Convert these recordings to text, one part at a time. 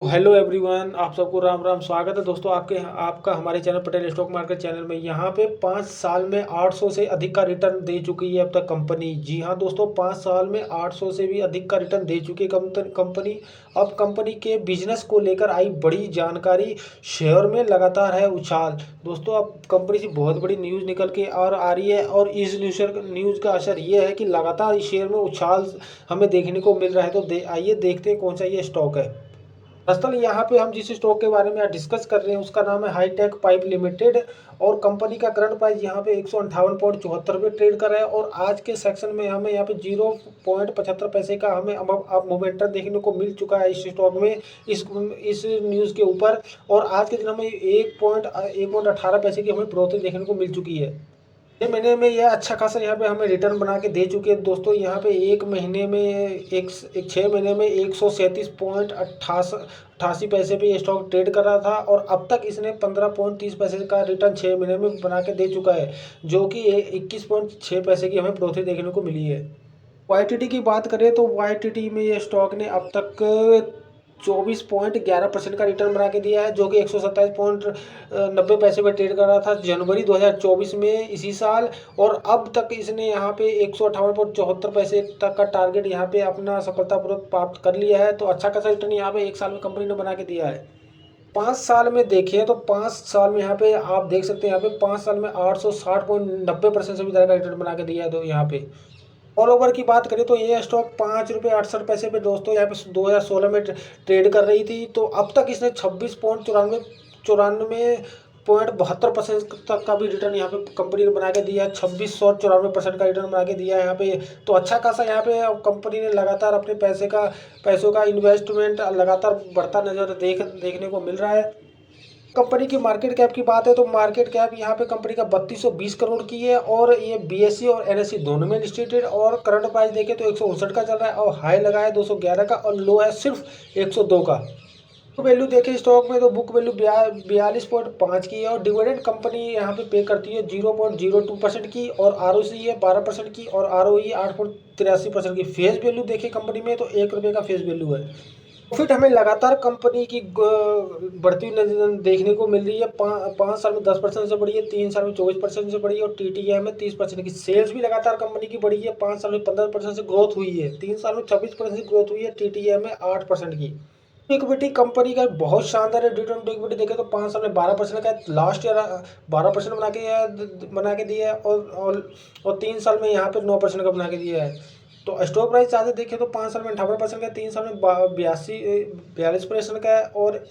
Hello everyone, आप सबको राम राम। स्वागत है दोस्तों आपका हमारे channel Patel stock market channel में। यहाँ पे 5 साल में 800 से अधिक का रिटर्न दे चुकी है अब तक कंपनी। जी हाँ दोस्तों, 5 साल में 800 से भी अधिक का रिटर्न दे चुकी है कंपनी। अब कंपनी के बिजनेस को लेकर आई बड़ी जानकारी, शेयर में लगातार है उछाल। दोस्तों अब कंपनी से बहुत बड़ी न्यूज़ निकल के और आ रही है और इस न्यूज़ का असर ये है कि लगातार इस शेयर में उछाल हमें देखने को मिल रहा है। तो आइए देखते हैं कौन सा ये स्टॉक है। दरअसल यहाँ पे हम जिस स्टॉक के बारे में आज डिस्कस कर रहे हैं उसका नाम है हाईटेक पाइप लिमिटेड और कंपनी का करंट प्राइस यहाँ पे 158.74 पे ट्रेड कर रहा है। और आज के सेक्शन में हमें यहाँ पे 0.75 पैसे का हमें अब मोमेंटम देखने को मिल चुका है इस स्टॉक में, इस न्यूज़ के ऊपर। और आज के दिन हमें 1.18 पैसे की हमें बढ़ोतरी देखने को मिल चुकी है। 6 महीने में यह अच्छा खासा यहाँ पे हमें रिटर्न बना के दे चुके हैं दोस्तों। यहाँ पे 1 महीने में एक 6 महीने में 137.88 पैसे पे ये स्टॉक ट्रेड कर रहा था और अब तक इसने 15.30 पैसे का रिटर्न 6 महीने में बना के दे चुका है, जो कि 21.6 पैसे की हमें बढ़ोतरी देखने को मिली है। YTD की बात करें तो YTD में ये स्टॉक ने अब तक 24.11% का रिटर्न बना के दिया है, जो कि 127.90 पैसे पर ट्रेड कर रहा था जनवरी 2024 में इसी साल। और अब तक इसने यहाँ पे 158.74 पैसे तक का टारगेट यहाँ पे अपना सफलतापूर्वक प्राप्त कर लिया है। तो अच्छा खासा रिटर्न यहाँ पे 1 साल में कंपनी ने बना के दिया है। 5 साल में देखिए तो 5 साल में यहाँ पे आप देख सकते हैं, यहाँ पे 5 साल में 860.90% से भी ज़्यादा का रिटर्न बना के दिया है। तो यहाँ पे ऑल ओवर की बात करें तो ये स्टॉक 5 रुपये 68 पैसे पे दोस्तों यहाँ पे 2016 में ट्रेड कर रही थी। तो अब तक इसने 26.94% तक का भी रिटर्न यहाँ पे कंपनी ने बना के दिया है। 2694% का रिटर्न बना के दिया है यहाँ पे। तो अच्छा खासा यहाँ पे कंपनी ने लगातार अपने पैसों का इन्वेस्टमेंट लगातार बढ़ता नजर देखने को मिल रहा है। कंपनी की मार्केट कैप की बात है तो मार्केट कैप यहाँ पे कंपनी का 3220 करोड़ की है और ये BSE और NSE दोनों में लिस्टेड है। और करंट प्राइस देखें तो 159 का चल रहा है और हाई लगा है 211 का और लो है सिर्फ 102 का। बुक वैल्यू देखें स्टॉक में तो बुक वैल्यू 42.5 की है और डिविडेंड कंपनी यहाँ पे करती है 0.02% की और ROC है 12% की और ROE 8.83% की। फेस वैल्यू देखें कंपनी में तो 1 रुपये का फेस वैल्यू है। प्रॉफिट हमें लगातार कंपनी की बढ़ती हुई देखने को मिल रही है। 5 साल में 10% से बढ़ी है, 3 साल में 24% से बढ़ी है और TTM में 30% की। सेल्स भी लगातार कंपनी की बढ़ी है, 5 साल में 15% से ग्रोथ हुई है, 3 साल में 26% से ग्रोथ हुई है, TTM में 8% की। इक्विटी कंपनी का बहुत शानदार है। रिटर्न टू इक्विटी देखें तो 5 साल में 12% का है, लास्ट ईयर 12% बना के दिया है और 3 साल में यहाँ पे 9% का बना के दिया है। तो स्टॉक प्राइस चार्ट देखें तो 5 साल में 58% का है, 3 साल में 42% का है और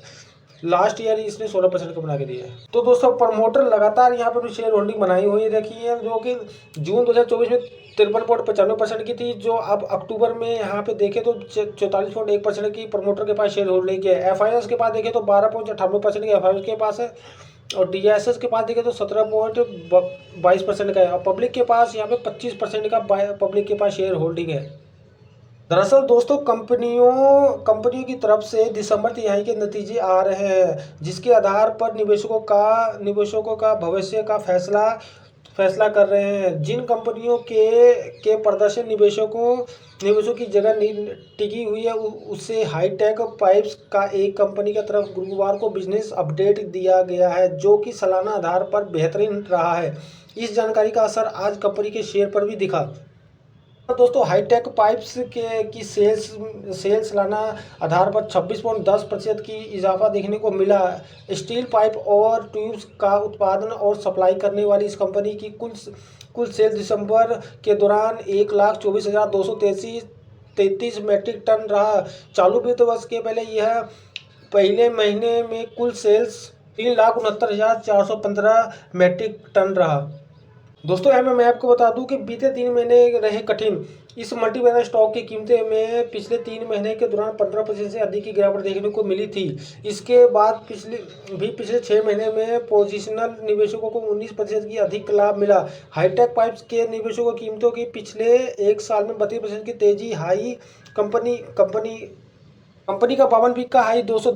लास्ट ईयर इसने 16% का बना के दिया है। तो दोस्तों प्रमोटर लगातार यहाँ पर शेयर होल्डिंग बनाई हुई रखी है, जो कि जून 2024 में 53.95% की थी, जो अब अक्टूबर में यहाँ पे देखें तो 44.1% की प्रमोटर के पास शेयर होल्डिंग है। FIS के पास देखें तो 12.98% की FIS के पास है और DISS के पास देखें तो 17.22% का है और पब्लिक के पास यहाँ पे 25% का पब्लिक के पास शेयर होल्डिंग है। दरअसल दोस्तों कंपनियों की तरफ से दिसंबर तिमाही के नतीजे आ रहे हैं, जिसके आधार पर निवेशकों का भविष्य का फैसला कर रहे हैं। जिन कंपनियों के प्रदर्शन निवेशों की जगह टिकी हुई है उससे हाईटेक पाइप्स का एक कंपनी की तरफ गुरुवार को बिजनेस अपडेट दिया गया है, जो कि सालाना आधार पर बेहतरीन रहा है। इस जानकारी का असर आज कंपनी के शेयर पर भी दिखा। तो दोस्तों हाईटेक पाइप्स की सेल्स सालाना आधार पर 26.10% की इजाफा देखने को मिला। स्टील पाइप और ट्यूब्स का उत्पादन और सप्लाई करने वाली इस कंपनी की कुल सेल्स दिसंबर के दौरान 1,24,233 मीट्रिक टन रहा। चालू वित्त वर्ष के पहले महीने में कुल सेल्स 3,69,415 मीट्रिक टन रहा। दोस्तों यहाँ मैं आपको बता दूं कि बीते 3 महीने रहे कठिन। इस मल्टीबैनर स्टॉक की कीमतें में पिछले 3 महीने के दौरान 15% से अधिक की गिरावट देखने को मिली थी। इसके बाद पिछले 6 महीने में पोजिशनल निवेशकों को 19% की अधिक लाभ मिला। हाईटेक पाइप्स के निवेशकों की कीमतों की पिछले 1 साल में 32% की तेजी। कंपनी का 52 वीक का हाई 210